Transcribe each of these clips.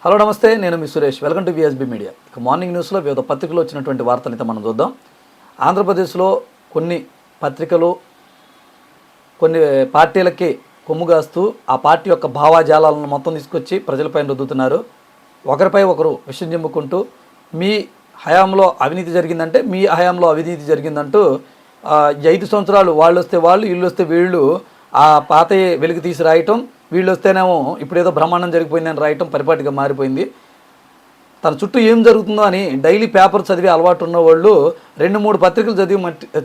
Hello నమస్తే, నేను మీ Suresh. Welcome to VSB media. ఇక మార్నింగ్ న్యూస్లో వివిధ పత్రికలు వచ్చినటువంటి వార్తలు అయితే మనం చూద్దాం. ఆంధ్రప్రదేశ్లో కొన్ని పత్రికలు కొన్ని పార్టీలకి కొమ్ముగాస్తూ ఆ పార్టీ యొక్క భావాజాలాలను మొత్తం తీసుకొచ్చి ప్రజలపైన రుద్దుతున్నారు. ఒకరిపై ఒకరు విషయం చెమ్ముకుంటూ మీ హయాంలో అవినీతి జరిగిందంటే మీ హయాంలో అవినీతి జరిగిందంటూ 5 సంవత్సరాలు వాళ్ళు వస్తే వాళ్ళు, వీళ్ళు వస్తే వీళ్ళు ఆ పాత వెలుగు తీసి రాయటం, వీళ్ళు వస్తేనేమో ఇప్పుడేదో బ్రహ్మాండం జరిగిపోయిందని రాయటం పరిపాటిగా మారిపోయింది. తన చుట్టూ ఏం జరుగుతుందో అని డైలీ పేపర్ చదివే అలవాటు ఉన్న వాళ్ళు 2-3 పత్రికలు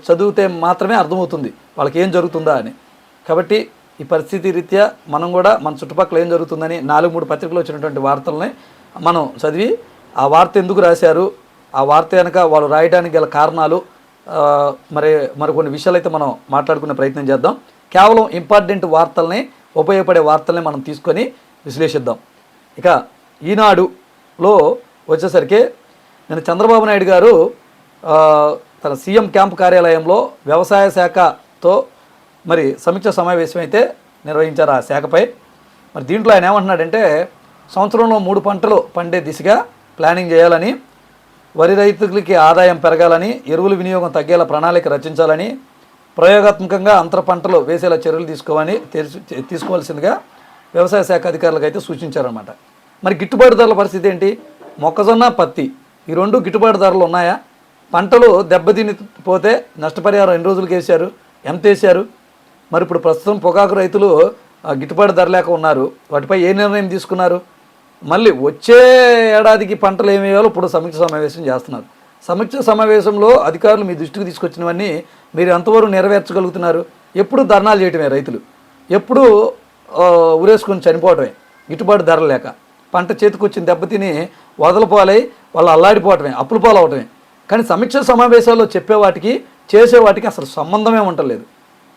చదివితే మాత్రమే అర్థమవుతుంది వాళ్ళకి ఏం జరుగుతుందా అని. కాబట్టి ఈ పరిస్థితి రీత్యా మనం కూడా మన చుట్టుపక్కల ఏం జరుగుతుందని 4-3 పత్రికలు వచ్చినటువంటి వార్తల్ని మనం చదివి ఆ వార్త ఎందుకు రాశారు, ఆ వార్త కనుక వాళ్ళు రాయడానికి గల కారణాలు, మరికొన్ని విషయాలు అయితే మనం మాట్లాడుకునే ప్రయత్నం చేద్దాం. కేవలం ఇంపార్టెంట్ వార్తల్ని, ఉపయోగపడే వార్తల్ని మనం తీసుకొని విశ్లేషిద్దాం. ఇక ఈనాడులో వచ్చేసరికి నేను చంద్రబాబు నాయుడు గారు తన సీఎం క్యాంప్ కార్యాలయంలో వ్యవసాయ శాఖతో సమీక్ష సమావేశం అయితే నిర్వహించారు. ఆ శాఖపై దీంట్లో ఆయన ఏమంటున్నాడంటే, సంవత్సరంలో 3 పంటలు పండే దిశగా ప్లానింగ్ చేయాలని, వరి రైతులకి ఆదాయం పెరగాలని, ఎరువుల వినియోగం తగ్గేలా ప్రణాళిక రచించాలని, ప్రయోగాత్మకంగా అంతర పంటలు వేసేలా చర్యలు తీసుకోవాల్సిందిగా వ్యవసాయ శాఖ అధికారులకు అయితే సూచించారన్నమాట. గిట్టుబాటు ధరల పరిస్థితి ఏంటి? మొక్కజొన్న, పత్తి ఈ 2 గిట్టుబాటు ధరలు ఉన్నాయా? పంటలు దెబ్బతిని పోతే నష్టపరిహారం ఎన్ని రోజులకు వేశారు, ఎంత వేశారు? ఇప్పుడు ప్రస్తుతం పొగాకు రైతులు గిట్టుబాటు ధర లేక ఉన్నారు. వాటిపై ఏ నిర్ణయం తీసుకున్నారు? మళ్ళీ వచ్చే ఏడాదికి పంటలు ఏమి వేయాలో ఇప్పుడు సమీక్ష సమావేశం చేస్తున్నారు. సమీక్ష సమావేశంలో అధికారులు మీ దృష్టికి తీసుకొచ్చినవన్నీ మీరు ఎంతవరకు నెరవేర్చగలుగుతున్నారు? ఎప్పుడు ధర్నాలు చేయటమే రైతులు, ఎప్పుడు ఉరేసుకొని చనిపోవటమే, గిట్టుబాటు ధరలు లేక పంట చేతికొచ్చిన దెబ్బతిని వదలపోలై వాళ్ళు అల్లాడిపోవటమే, అప్పుల పాలవటమే. కానీ సమీక్ష సమావేశాల్లో చెప్పేవాటికి చేసేవాటికి అసలు సంబంధమే ఉండలేదు.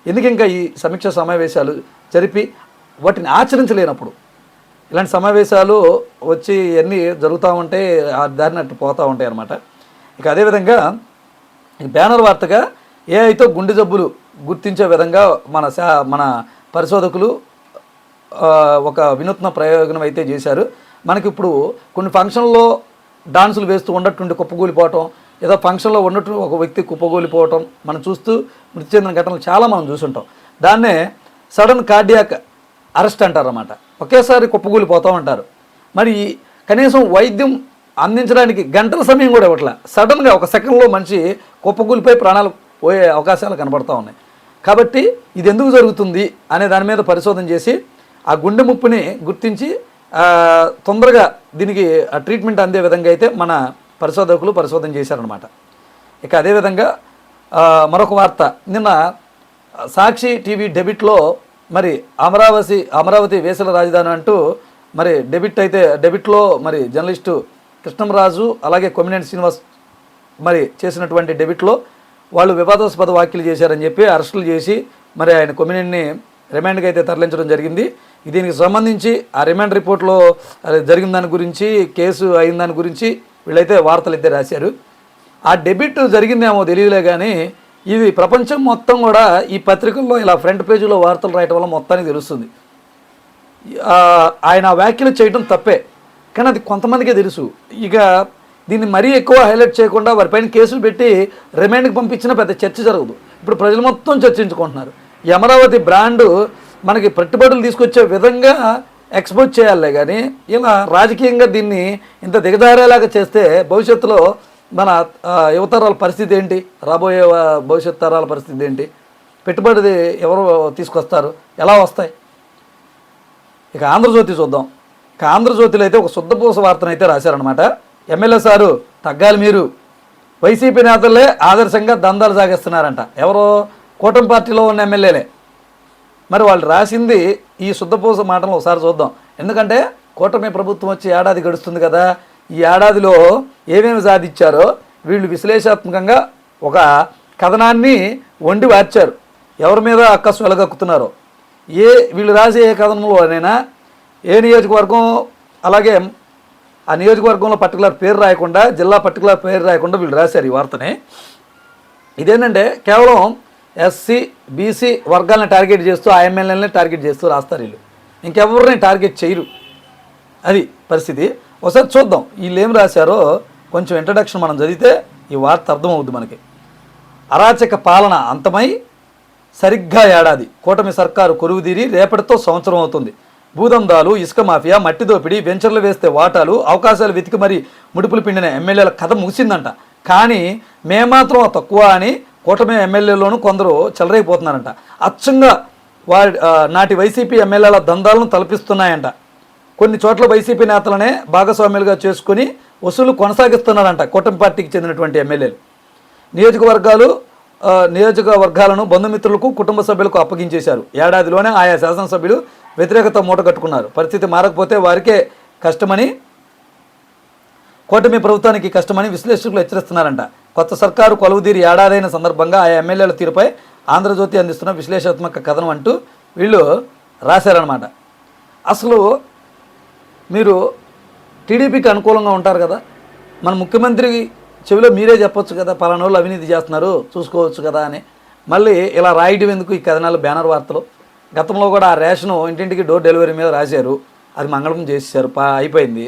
ఎందుకు ఇంకా ఈ సమీక్ష సమావేశాలు జరిపి వాటిని ఆచరించలేనప్పుడు ఇలాంటి సమావేశాలు వచ్చి అన్నీ జరుగుతూ ఉంటాయి, ఆ దారిని అట్టు పోతూ ఉంటాయి అన్నమాట. ఇక అదేవిధంగా బ్యానర్ వార్తగా ఏఐతో గుండె జబ్బులు గుర్తించే విధంగా మన పరిశోధకులు ఒక వినూత్న ప్రయోగం అయితే చేశారు. ఇప్పుడు కొన్ని ఫంక్షన్లో డాన్సులు వేస్తూ ఉన్నట్టుండి కుప్పగూలిపోవటం, ఏదో ఫంక్షన్లో ఉన్నట్టు ఒక వ్యక్తి కుప్పగూలిపోవటం మనం చూస్తూ మృతి చెందిన ఘటనలు చాలా మనం చూసుంటాం. దాన్నే సడన్ కార్డియాక్ అరెస్ట్ అంటారన్నమాట. ఒకేసారి కుప్పగూలిపోతూ ఉంటారు. కనీసం వైద్యం అందించడానికి గంటల సమయం కూడా ఇవ్వట్లా, సడన్గా ఒక సెకండ్లో మనిషి కుప్పగూలిపోయి ప్రాణాలు పోయే అవకాశాలు కనబడుతూ ఉన్నాయి. కాబట్టి ఇది ఎందుకు జరుగుతుంది అనే దాని మీద పరిశోధన చేసి ఆ గుండె ముప్పుని గుర్తించి తొందరగా దీనికి ట్రీట్మెంట్ అందే విధంగా అయితే మన పరిశోధకులు పరిశోధన చేశారనమాట. ఇక అదేవిధంగా మరొక వార్త, నిన్న సాక్షి టీవీ డెబిట్లో అమరావతి వేసల రాజధాని అంటూ డెబిట్లో జర్నలిస్టు కృష్ణంరాజు అలాగే కొమ్మినేని శ్రీనివాస్ చేసినటువంటి డెబిట్లో వాళ్ళు వివాదాస్పద వ్యాఖ్యలు చేశారని చెప్పి అరెస్టులు చేసి ఆయన కొమ్మినేని రిమాండ్కి అయితే తరలించడం జరిగింది. దీనికి సంబంధించి ఆ రిమాండ్ రిపోర్ట్లో జరిగిన దాని గురించి, కేసు అయిన దాని గురించి వీళ్ళైతే వార్తలు అయితే రాశారు. ఆ డెబిట్ జరిగిందేమో తెలియలే కానీ ఇది ప్రపంచం మొత్తం కూడా ఈ పత్రికల్లో ఇలా ఫ్రంట్ పేజీలో వార్తలు రాయటం వల్ల మొత్తానికి తెలుస్తుంది. ఆయన వ్యాఖ్యలు చేయడం తప్పే, కానీ అది కొంతమందికే తెలుసు. ఇక దీన్ని మరీ ఎక్కువ హైలైట్ చేయకుండా వారిపైన కేసులు పెట్టి రిమాండ్కి పంపించినా పెద్ద చర్చ జరగదు. ఇప్పుడు ప్రజలు మొత్తం చర్చించుకుంటున్నారు. ఈ అమరావతి బ్రాండు మనకి పెట్టుబడులు తీసుకొచ్చే విధంగా ఎక్స్పోజ్ చేయాలే కానీ ఇలా రాజకీయంగా దీన్ని ఇంత దిగజారేలాగా చేస్తే భవిష్యత్తులో మన యువతరాల పరిస్థితి ఏంటి, రాబోయే భవిష్యత్ తరాల పరిస్థితి ఏంటి, పెట్టుబడి ఎవరు తీసుకొస్తారు, ఎలా వస్తాయి? ఇక ఆంధ్రజ్యోతి చూద్దాం. ఇక ఆంధ్రజ్యోతిలో అయితే ఒక శుద్ధపూస వార్తను అయితే రాశారనమాట. ఎమ్మెల్యే సారు తగ్గాలి, మీరు వైసీపీ నేతలే ఆదర్శంగా దందాలు సాగిస్తున్నారంట. ఎవరో కూటమి పార్టీలో ఉన్న ఎమ్మెల్యేలే. వాళ్ళు రాసింది ఈ శుద్ధపూస మాటలు ఒకసారి చూద్దాం. ఎందుకంటే కూటమి ప్రభుత్వం వచ్చి ఏడాది గడుస్తుంది కదా, ఈ ఏడాదిలో ఏమేమి సాధించారో వీళ్ళు విశ్లేషాత్మకంగా ఒక కథనాన్ని వండి వార్చారు. ఎవరి మీద అక్కసు వెలగక్కుతున్నారో, వీళ్ళు రాసే ఏ కథనంలోనైనా ఏ నియోజకవర్గం, అలాగే ఆ నియోజకవర్గంలో పర్టికులర్ పేరు రాయకుండా, జిల్లా పర్టికులర్ పేరు రాయకుండా వీళ్ళు రాశారు ఈ వార్తని. ఇదేంటంటే కేవలం ఎస్సీ బీసీ వర్గాలను టార్గెట్ చేస్తూ, ఆ ఎమ్మెల్యేలని టార్గెట్ చేస్తూ రాస్తారు వీళ్ళు. ఇంకెవరిని టార్గెట్ చేయరు, అది పరిస్థితి. ఒకసారి చూద్దాం వీళ్ళు ఏం రాశారో. కొంచెం ఇంట్రడక్షన్ మనం చదివితే ఈ వార్త అర్థమవుద్ది మనకి. అరాచక పాలన అంతమై సరిగ్గా ఏడాది, కూటమి సర్కారు కొరువుదీరి రేపటితో సంవత్సరం అవుతుంది. భూదందాలు, ఇసుక మాఫియా, మట్టి దోపిడీ, వెంచర్లు వేస్తే వాటాలు, అవకాశాలు వెతికి మరీ ముడుపులు పిండిన ఎమ్మెల్యేల కథ ముగిసిందంట. కానీ మేమాత్రం తక్కువ అని కూటమి ఎమ్మెల్యేలోనూ కొందరు చెలరైపోతున్నారంట. అచ్చంగా నాటి వైసీపీ ఎమ్మెల్యేల దందాలను తలపిస్తున్నాయంట. కొన్ని చోట్ల వైసీపీ నేతలనే భాగస్వామ్యులుగా చేసుకుని వసూలు కొనసాగిస్తున్నారంట కూటమి పార్టీకి చెందినటువంటి ఎమ్మెల్యేలు. నియోజకవర్గాలను బంధుమిత్రులకు, కుటుంబ సభ్యులకు అప్పగించేశారు. ఏడాదిలోనే ఆయా శాసనసభ్యులు వ్యతిరేకత మూట కట్టుకున్నారు. పరిస్థితి మారకపోతే వారికే కష్టమని, కూటమి ప్రభుత్వానికి కష్టమని విశ్లేషకులు హెచ్చరిస్తున్నారంట. కొత్త సర్కారు కొలువుదీరి ఏడాదైన సందర్భంగా ఆయా ఎమ్మెల్యేల తీరుపై ఆంధ్రజ్యోతి అందిస్తున్న విశ్లేషణాత్మక కథనం అంటూ వీళ్ళు రాశారనమాట. అసలు మీరు టీడీపీకి అనుకూలంగా ఉంటారు కదా, మన ముఖ్యమంత్రి చెవిలో మీరే చెప్పొచ్చు కదా, పలానా వాళ్ళు అవినీతి చేస్తున్నారు చూసుకోవచ్చు కదా అని. మళ్ళీ ఇలా రాయడం ఎందుకు ఈ కథనాలు, బ్యానర్ వార్తలు? గతంలో కూడా ఆ రేషను ఇంటింటికి డోర్ డెలివరీ మీద రాశారు, అది మంగళం చేసేసారు, అయిపోయింది.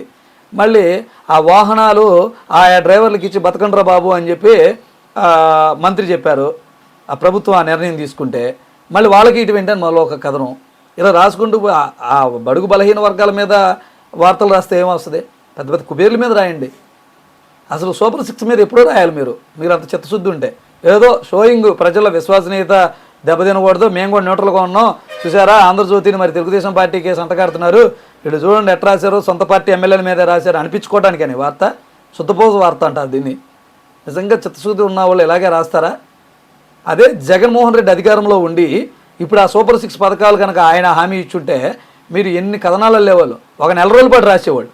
మళ్ళీ ఆ వాహనాలు ఆయా డ్రైవర్లకు ఇచ్చి బతకండ్రా బాబు అని చెప్పి మంత్రి చెప్పారు. ఆ ప్రభుత్వం ఆ నిర్ణయం తీసుకుంటే మళ్ళీ వాళ్ళకి ఇటు వెంటనే మళ్ళీ ఒక కథనం ఇలా రాసుకుంటూ ఆ బడుగు బలహీన వర్గాల మీద వార్తలు రాస్తే ఏమొస్తుంది? పెద్ద పెద్ద కుబేర్ల మీద రాయండి. అసలు సూపర్ 6 మీద ఎప్పుడూ రాయాలి మీరు అంత చిత్తశుద్ధి ఉంటే. ఏదో షోయింగ్ ప్రజల విశ్వసనీయత దెబ్బతినకూడదు, మేము కూడా న్యూట్రల్గా ఉన్నాం, చూసారా ఆంధ్రజ్యోతిని మరి తెలుగుదేశం పార్టీకి సంతకాడుతున్నారు, వీళ్ళు చూడండి ఎట్లా రాశారు, సొంత పార్టీ ఎమ్మెల్యేల మీద రాశారు అనిపించుకోవడానికని వార్త, శుద్ధపోజు వార్త అంటారు దీన్ని. నిజంగా చిత్తశుద్ధి ఉన్న వాళ్ళు ఇలాగే రాస్తారా? అదే జగన్మోహన్ రెడ్డి అధికారంలో ఉండి ఇప్పుడు ఆ సూపర్ 6 పథకాలు కనుక ఆయన హామీ ఇచ్చుంటే మీరు ఎన్ని కథనాలు వెళ్ళేవాళ్ళు, ఒక నెల రోజుల పాటు రాసేవాళ్ళు.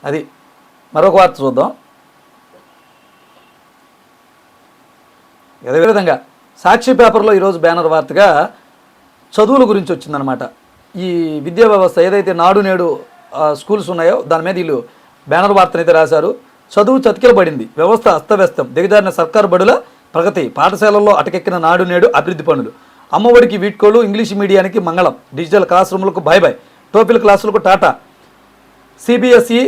అది మరొక వార్త చూద్దాం. అదేవిధంగా సాక్షి పేపర్లో ఈరోజు బ్యానర్ వార్తగా చదువుల గురించి వచ్చిందనమాట. ఈ విద్యా వ్యవస్థ ఏదైతే నాడు నేడు స్కూల్స్ ఉన్నాయో దాని మీద వీళ్ళు బ్యానర్ వార్తనైతే రాశారు. చదువు చతికిలబడింది, వ్యవస్థ అస్తవ్యస్తం, దిగజారిన సర్కారు బడుల ప్రగతి, పాఠశాలల్లో అటకెక్కిన నాడు నేడు అభివృద్ధి పనులు, అమ్మఒడికి వీడ్కోలు, ఇంగ్లీష్ మీడియానికి మంగళం, డిజిటల్ క్లాస్ రూములకు బై టోపిల్ క్లాసులకు టాటా, సిబిఎస్ఈ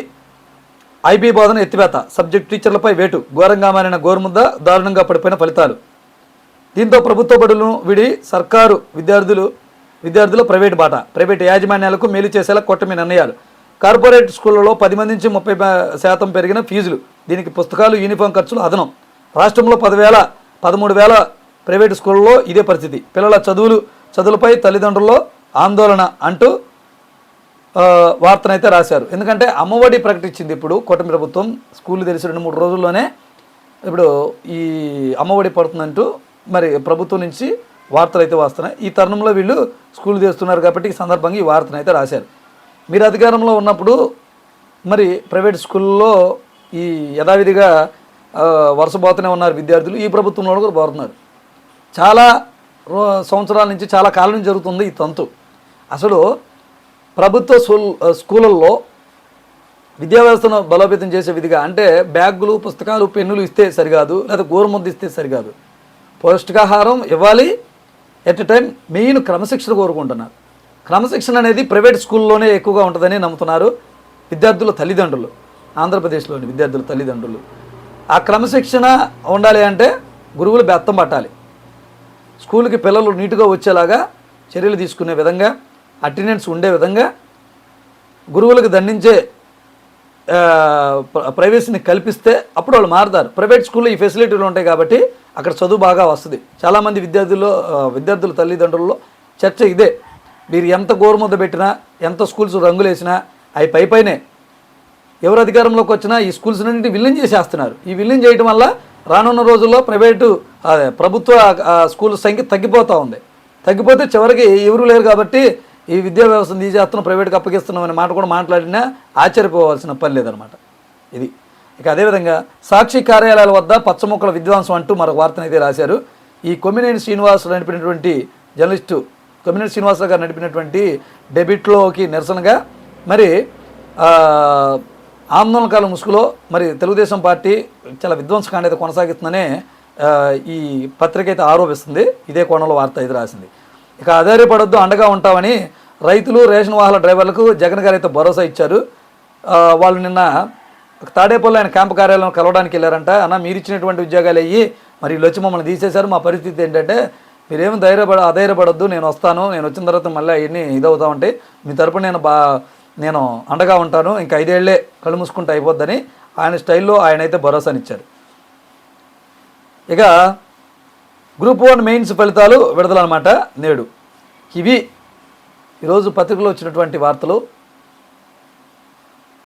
ఐబీ బోధన ఎత్తివేత, సబ్జెక్ట్ టీచర్లపై వేటు, ఘోరంగా మారిన గోరుముద్ద, దారుణంగా పడిపోయిన ఫలితాలు. దీంతో ప్రభుత్వ బడులను విడి సర్కారు విద్యార్థులు ప్రైవేటు బాట, ప్రైవేటు యాజమాన్యాలకు మేలు చేసేలా కూటమి నిర్ణయాలు, కార్పొరేట్ స్కూళ్లలో 10 మంది నుంచి 30% పెరిగిన ఫీజులు, దీనికి పుస్తకాలు యూనిఫామ్ ఖర్చులు అదనం. రాష్ట్రంలో 13,000 ప్రైవేటు స్కూళ్ళలో ఇదే పరిస్థితి. పిల్లల చదువులపై తల్లిదండ్రుల్లో ఆందోళన అంటూ వార్తనైతే రాశారు. ఎందుకంటే అమ్మఒడి ప్రకటించింది ఇప్పుడు కూటమి ప్రభుత్వం. స్కూళ్ళు తెలిసి 2-3 రోజుల్లోనే ఇప్పుడు ఈ అమ్మఒడి పడుతుందంటూ మరి ప్రభుత్వం నుంచి వార్తలు అయితే వస్తున్నాయి. ఈ తరుణంలో వీళ్ళు స్కూల్ తెస్తున్నారు కాబట్టి ఈ సందర్భంగా ఈ వార్తనైతే రాశారు. మీరు అధికారంలో ఉన్నప్పుడు మరి ప్రైవేట్ స్కూల్లో ఈ యథావిధిగా వరుసపోతూనే ఉన్నారు విద్యార్థులు. ఈ ప్రభుత్వంలో కూడా పోతున్నారు. చాలా సంవత్సరాల నుంచి, చాలా కాలం నుంచి జరుగుతుంది ఈ తంతు. అసలు ప్రభుత్వ స్కూళ్ళల్లో విద్యా వ్యవస్థను బలోపేతం చేసే విధిగా అంటే బ్యాగులు, పుస్తకాలు, పెన్నులు ఇస్తే సరికాదు, లేదా గోరుముద్ద ఇస్తే సరికాదు, పౌష్టికాహారం ఇవ్వాలి. ఎట్ ఎ టైం మెయిన్ క్రమశిక్షణ కోరుకుంటున్నారు. క్రమశిక్షణ అనేది ప్రైవేట్ స్కూల్లోనే ఎక్కువగా ఉంటుందని నమ్ముతున్నారు విద్యార్థుల తల్లిదండ్రులు, ఆంధ్రప్రదేశ్లోని విద్యార్థుల తల్లిదండ్రులు. ఆ క్రమశిక్షణ ఉండాలి అంటే గురువులు బెత్తం పట్టాలి. స్కూల్కి పిల్లలు నీట్గా వచ్చేలాగా చర్యలు తీసుకునే విధంగా, అటెండెన్స్ ఉండే విధంగా గురువులకు దండించే ప్రైవసీని కల్పిస్తే అప్పుడు వాళ్ళు మారుతారు. ప్రైవేట్ స్కూల్లో ఈ ఫెసిలిటీలు ఉంటాయి కాబట్టి అక్కడ చదువు బాగా వస్తుంది. చాలామంది విద్యార్థుల తల్లిదండ్రుల్లో చర్చ ఇదే. మీరు ఎంత గోరుముద్ద పెట్టినా, ఎంత స్కూల్స్ రంగులు వేసినా అవి పైనే ఎవరు అధికారంలోకి వచ్చినా ఈ స్కూల్స్ నుండి విలీనం చేసేస్తున్నారు. ఈ విలీనం చేయడం వల్ల రానున్న రోజుల్లో ప్రభుత్వ స్కూల్ సంఖ్య తగ్గిపోతూ ఉంది. తగ్గిపోతే చివరికి ఎవరు లేరు కాబట్టి ఈ విద్యా వ్యవస్థను తీసేస్తున్నాం, ప్రైవేట్కి అప్పగిస్తున్నాం అనే మాట కూడా మాట్లాడినా ఆశ్చర్యపోవాల్సిన పని లేదనమాట. ఇది ఇక అదేవిధంగా సాక్షి కార్యాలయాల వద్ద పచ్చమొక్కల విధ్వంసం అంటూ మరొక వార్తనైతే రాశారు. ఈ కొమ్మినేని శ్రీనివాసరావు నడిపినటువంటి జర్నలిస్టు కొమ్మినేని శ్రీనివాసరావు గారు నడిపినటువంటి డెబిట్లోకి నిరసనగా మరి ఆందోళనకాల ముసుగులో మరి తెలుగుదేశం పార్టీ చాలా విధ్వంసకాండ అయితే కొనసాగిస్తుందనే ఈ పత్రిక అయితే ఆరోపిస్తుంది. ఇదే కోణంలో వార్త అయితే రాసింది. ఇక ఆధారపడొద్దు, అండగా ఉంటామని రైతులు, రేషన్ వాహనాల డ్రైవర్లకు జగన్ గారు అయితే భరోసా ఇచ్చారు. వాళ్ళు నిన్న తాడేపల్లి ఆయన క్యాంపు కార్యాలయం కలవడానికి వెళ్ళారంట. అన్న మీరు ఇచ్చినటువంటి ఉద్యోగాలు అయ్యి మరి వీళ్ళు వచ్చి మమ్మల్ని తీసేశారు, మా పరిస్థితి ఏంటంటే మీరేమి అధైర్యపడొద్దు, నేను వస్తాను, నేను వచ్చిన తర్వాత మళ్ళీ అవన్నీ ఇదవుతా ఉంటాయి, మీ తరపున నేను అండగా ఉంటాను, ఇంకా 5 ఏళ్లే కళ్ళు మూసుకుంటే అయిపోద్దని ఆయన స్టైల్లో ఆయన అయితే భరోసానిచ్చారు. ఇక గ్రూప్ 1 మెయిన్స్ ఫలితాలు విడుదలన్నమాట నేడు. ఇవి ఈరోజు పత్రికలో వచ్చినటువంటి వార్తలు.